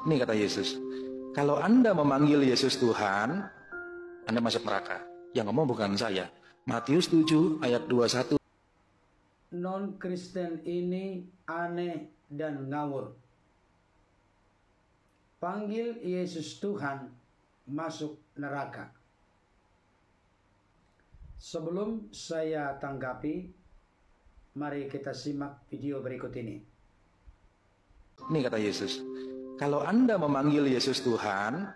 Ini kata Yesus, kalau Anda memanggil Yesus Tuhan, Anda masuk neraka. Yang ngomong bukan saya. Matius 7 ayat 21. Non-Kristen ini aneh dan ngawur. Panggil Yesus Tuhan, masuk neraka. Sebelum saya tanggapi, mari kita simak video berikut ini. Ini kata Yesus, kalau Anda memanggil Yesus Tuhan,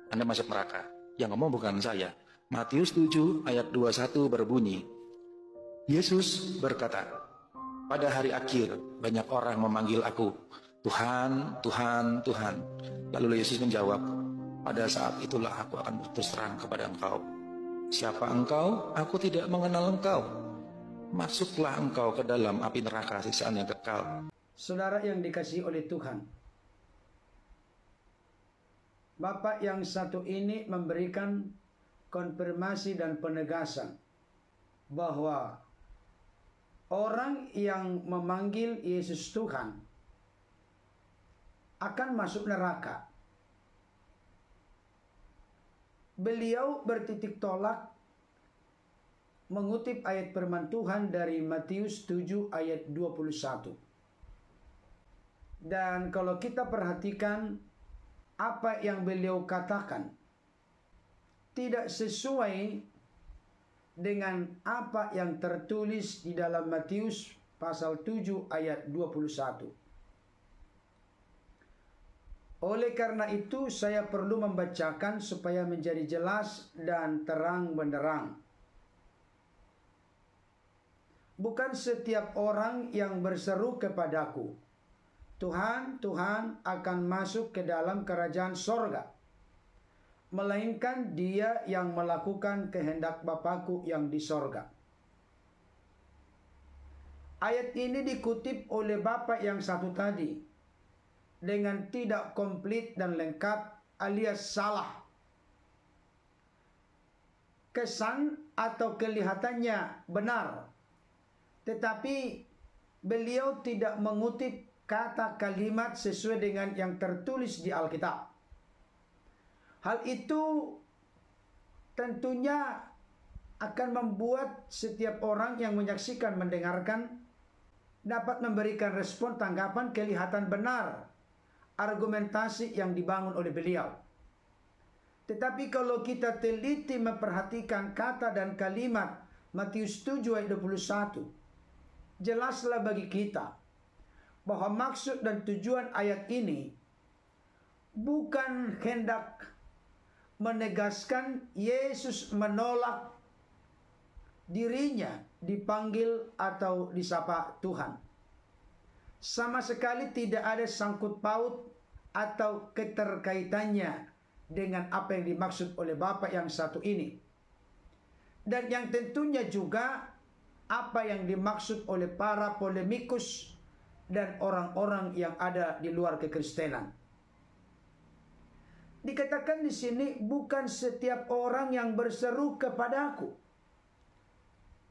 Anda masuk neraka. Yang ngomong bukan saya. Matius 7 ayat 21 berbunyi, Yesus berkata, pada hari akhir banyak orang memanggil aku, Tuhan, Tuhan, Tuhan. Lalu Yesus menjawab, pada saat itulah aku akan berterus terang kepada engkau. Siapa engkau? Aku tidak mengenal engkau. Masuklah engkau ke dalam api neraka siksaan yang kekal. Saudara yang dikasihi oleh Tuhan, Bapak yang satu ini memberikan konfirmasi dan penegasan bahwa orang yang memanggil Yesus Tuhan akan masuk neraka. Beliau bertitik tolak mengutip ayat firman Tuhan dari Matius 7 ayat 21. Dan kalau kita perhatikan apa yang beliau katakan tidak sesuai dengan apa yang tertulis di dalam Matius pasal 7 ayat 21. Oleh karena itu saya perlu membacakan supaya menjadi jelas dan terang benderang. Bukan setiap orang yang berseru kepadaku, Tuhan, Tuhan, akan masuk ke dalam kerajaan sorga, melainkan dia yang melakukan kehendak Bapakku yang di sorga. Ayat ini dikutip oleh Bapak yang satu tadi dengan tidak komplit dan lengkap alias salah. Kesan atau kelihatannya benar, tetapi beliau tidak mengutip kata kalimat sesuai dengan yang tertulis di Alkitab. Hal itu tentunya akan membuat setiap orang yang menyaksikan, mendengarkan dapat memberikan respon, tanggapan, kelihatan benar argumentasi yang dibangun oleh beliau. Tetapi kalau kita teliti memperhatikan kata dan kalimat Matius 7 ayat 21, jelaslah bagi kita bahwa maksud dan tujuan ayat ini bukan hendak menegaskan Yesus menolak dirinya dipanggil atau disapa Tuhan. Sama sekali tidak ada sangkut paut atau keterkaitannya dengan apa yang dimaksud oleh Bapak yang satu ini. Dan yang tentunya juga apa yang dimaksud oleh para polemikus dan orang-orang yang ada di luar kekristenan. Dikatakan di sini bukan setiap orang yang berseru kepadaku.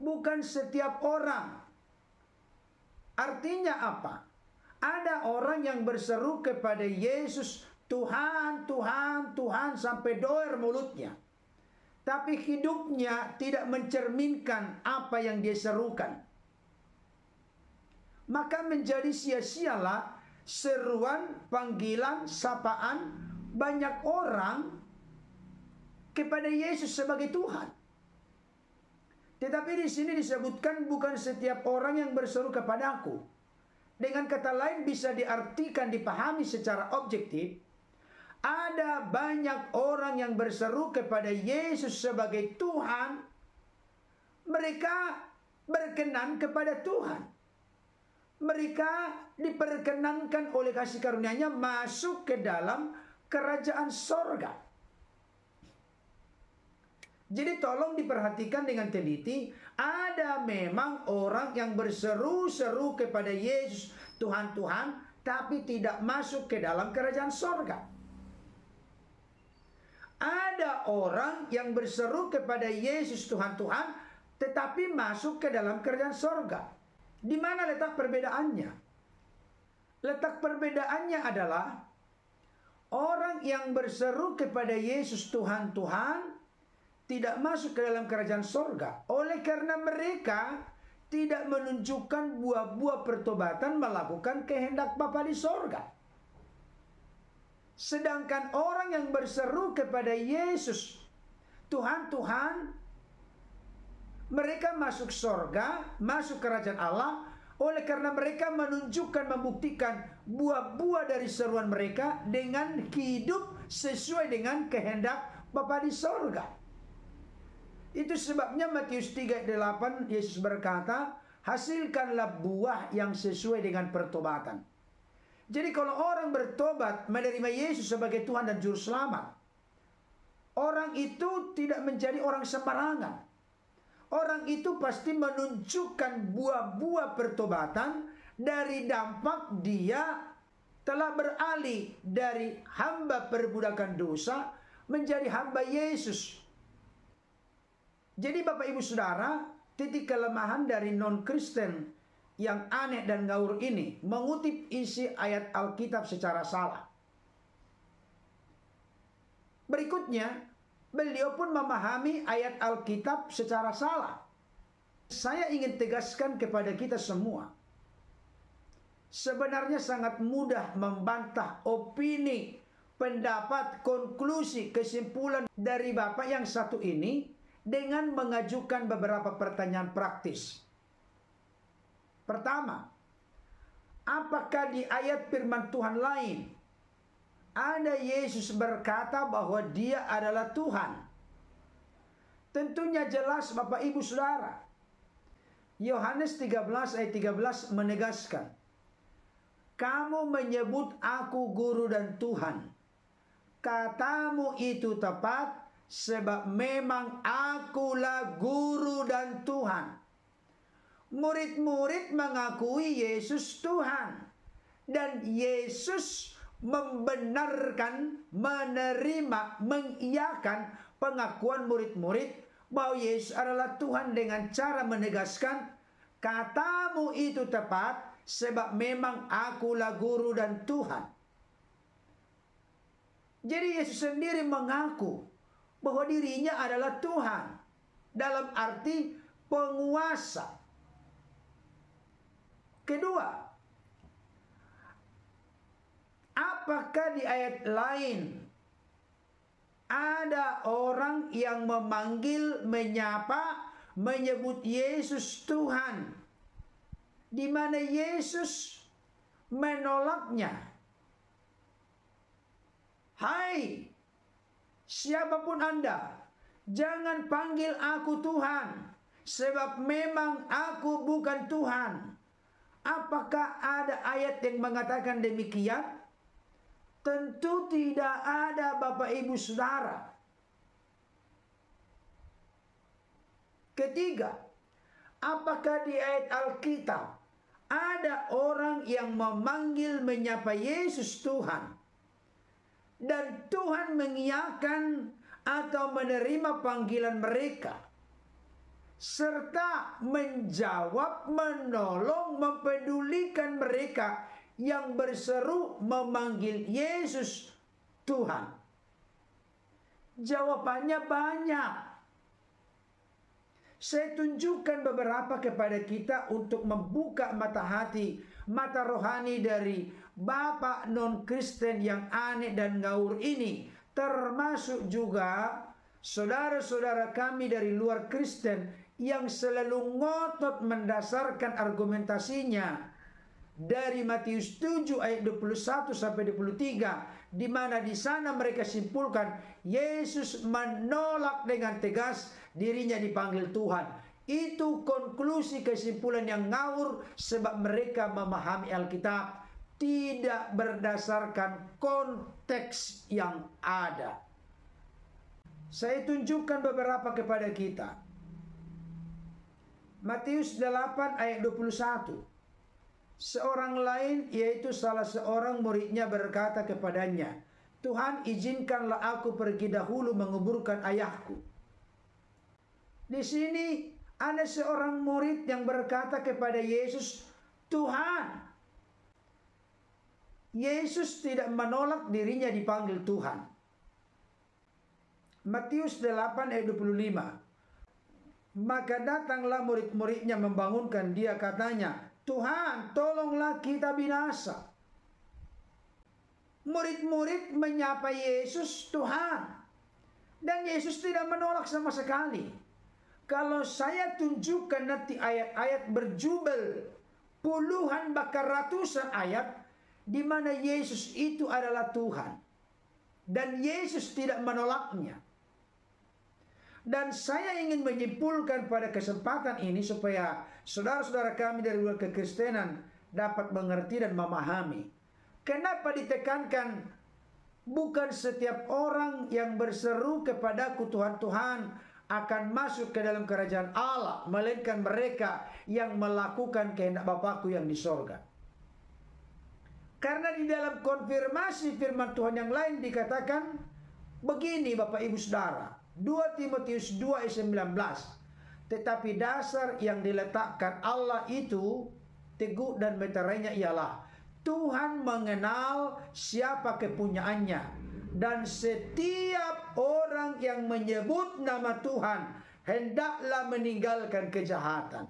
Bukan setiap orang. Artinya apa? Ada orang yang berseru kepada Yesus, Tuhan, Tuhan, Tuhan sampai doer mulutnya. Tapi hidupnya tidak mencerminkan apa yang dia serukan. Maka menjadi sia-sialah seruan, panggilan, sapaan banyak orang kepada Yesus sebagai Tuhan. Tetapi di sini disebutkan bukan setiap orang yang berseru kepadaku. Dengan kata lain bisa diartikan, dipahami secara objektif. Ada banyak orang yang berseru kepada Yesus sebagai Tuhan. Mereka berkenan kepada Tuhan. Mereka diperkenankan oleh kasih karunia-Nya masuk ke dalam kerajaan sorga. Jadi tolong diperhatikan dengan teliti. Ada memang orang yang berseru-seru kepada Yesus, Tuhan, Tuhan, tapi tidak masuk ke dalam kerajaan sorga. Ada orang yang berseru kepada Yesus, Tuhan, Tuhan, tetapi masuk ke dalam kerajaan sorga. Di mana letak perbedaannya? Letak perbedaannya adalah orang yang berseru kepada Yesus Tuhan, Tuhan, tidak masuk ke dalam kerajaan sorga. Oleh karena mereka tidak menunjukkan buah-buah pertobatan melakukan kehendak Bapa di sorga. Sedangkan orang yang berseru kepada Yesus, Tuhan, Tuhan, mereka masuk sorga, masuk kerajaan Allah, oleh karena mereka menunjukkan, membuktikan buah-buah dari seruan mereka dengan hidup sesuai dengan kehendak Bapa di sorga. Itu sebabnya Matius 3:8 Yesus berkata, hasilkanlah buah yang sesuai dengan pertobatan. Jadi kalau orang bertobat menerima Yesus sebagai Tuhan dan Juru Selamat, orang itu tidak menjadi orang sembarangan. Orang itu pasti menunjukkan buah-buah pertobatan dari dampak dia telah beralih dari hamba perbudakan dosa menjadi hamba Yesus. Jadi Bapak Ibu Saudara, titik kelemahan dari non-Kristen yang aneh dan ngawur ini mengutip isi ayat Alkitab secara salah. Berikutnya, beliau pun memahami ayat Alkitab secara salah. Saya ingin tegaskan kepada kita semua, sebenarnya sangat mudah membantah opini, pendapat, konklusi, kesimpulan dari Bapak yang satu ini dengan mengajukan beberapa pertanyaan praktis. Pertama, apakah di ayat firman Tuhan lain ada Yesus berkata bahwa Dia adalah Tuhan? Tentunya jelas Bapak Ibu Saudara. Yohanes 13 ayat 13 menegaskan, kamu menyebut aku guru dan Tuhan. Katamu itu tepat, sebab memang akulah guru dan Tuhan. Murid-murid mengakui Yesus Tuhan. Dan Yesus membenarkan, menerima, mengiyakan pengakuan murid-murid bahwa Yesus adalah Tuhan dengan cara menegaskan, katamu itu tepat, sebab memang akulah guru dan Tuhan. Jadi Yesus sendiri mengaku bahwa dirinya adalah Tuhan dalam arti penguasa. Kedua, apakah di ayat lain ada orang yang memanggil, menyapa, menyebut Yesus Tuhan, di mana Yesus menolaknya? Hai, siapapun Anda, jangan panggil aku Tuhan, sebab memang aku bukan Tuhan. Apakah ada ayat yang mengatakan demikian? Tentu tidak ada, Bapak Ibu Saudara. Ketiga, apakah di ayat Alkitab ada orang yang memanggil, menyapa Yesus Tuhan, dan Tuhan mengiyakan atau menerima panggilan mereka, serta menjawab, menolong, mempedulikan mereka yang berseru memanggil Yesus Tuhan? Jawabannya banyak. Saya tunjukkan beberapa kepada kita untuk membuka mata hati, mata rohani dari Bapak non-Kristen yang aneh dan ngawur ini, termasuk juga saudara-saudara kami dari luar Kristen yang selalu ngotot mendasarkan argumentasinya dari Matius 7 ayat 21 sampai 23, di mana di sana mereka simpulkan Yesus menolak dengan tegas dirinya dipanggil Tuhan. Itu konklusi kesimpulan yang ngawur, sebab mereka memahami Alkitab tidak berdasarkan konteks yang ada. Saya tunjukkan beberapa kepada kita. Matius 8 ayat 21. Seorang lain, yaitu salah seorang muridnya, berkata kepadanya, Tuhan, izinkanlah aku pergi dahulu menguburkan ayahku. Di sini ada seorang murid yang berkata kepada Yesus, Tuhan, Yesus tidak menolak dirinya dipanggil Tuhan. Matius 8 ayat 25. Maka datanglah murid-muridnya membangunkan dia, katanya, Tuhan, tolonglah kita binasa. Murid-murid menyapa Yesus Tuhan. Dan Yesus tidak menolak sama sekali. Kalau saya tunjukkan nanti ayat-ayat berjubel, puluhan bahkan ratusan ayat, di mana Yesus itu adalah Tuhan. Dan Yesus tidak menolaknya. Dan saya ingin menyimpulkan pada kesempatan ini supaya saudara-saudara kami dari luar kekristenan dapat mengerti dan memahami. Kenapa ditekankan bukan setiap orang yang berseru kepadaku Tuhan, Tuhan akan masuk ke dalam kerajaan Allah, melainkan mereka yang melakukan kehendak Bapakku yang di sorga. Karena di dalam konfirmasi firman Tuhan yang lain dikatakan begini, Bapak Ibu Saudara, 2 Timotius 2 ayat 19. Tetapi dasar yang diletakkan Allah itu teguh dan meterainya ialah Tuhan mengenal siapa kepunyaannya, dan setiap orang yang menyebut nama Tuhan hendaklah meninggalkan kejahatan.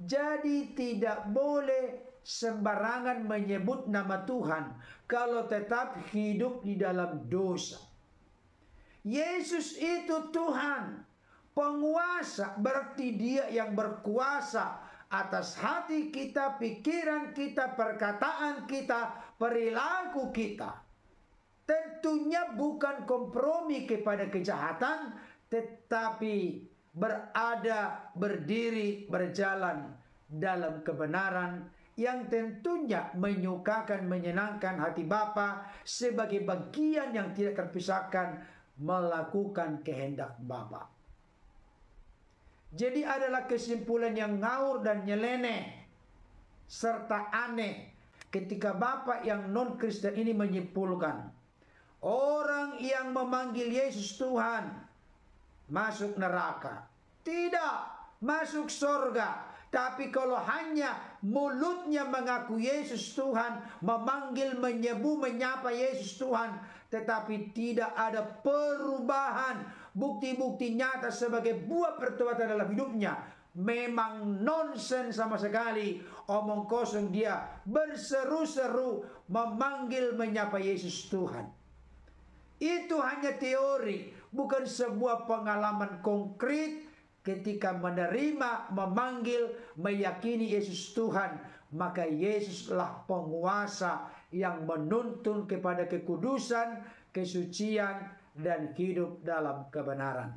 Jadi tidak boleh sembarangan menyebut nama Tuhan kalau tetap hidup di dalam dosa. Yesus itu Tuhan, penguasa, berarti Dia yang berkuasa atas hati kita, pikiran kita, perkataan kita, perilaku kita. Tentunya bukan kompromi kepada kejahatan, tetapi berada, berdiri, berjalan dalam kebenaran yang tentunya menyukakan, menyenangkan hati Bapa sebagai bagian yang tidak terpisahkan melakukan kehendak Bapa. Jadi adalah kesimpulan yang ngawur dan nyeleneh serta aneh ketika Bapak yang non-Kristen ini menyimpulkan orang yang memanggil Yesus Tuhan masuk neraka, tidak masuk surga. Tapi kalau hanya mulutnya mengaku Yesus Tuhan, memanggil, menyapa Yesus Tuhan, tetapi tidak ada perubahan, bukti-bukti nyata sebagai buah pertobatan dalam hidupnya, memang nonsen sama sekali, omong kosong. Dia berseru-seru memanggil, menyapa Yesus Tuhan. Itu hanya teori, bukan sebuah pengalaman konkret. Ketika menerima, memanggil, meyakini Yesus Tuhan, maka Yesuslah penguasa yang menuntun kepada kekudusan, kesucian, dan hidup dalam kebenaran.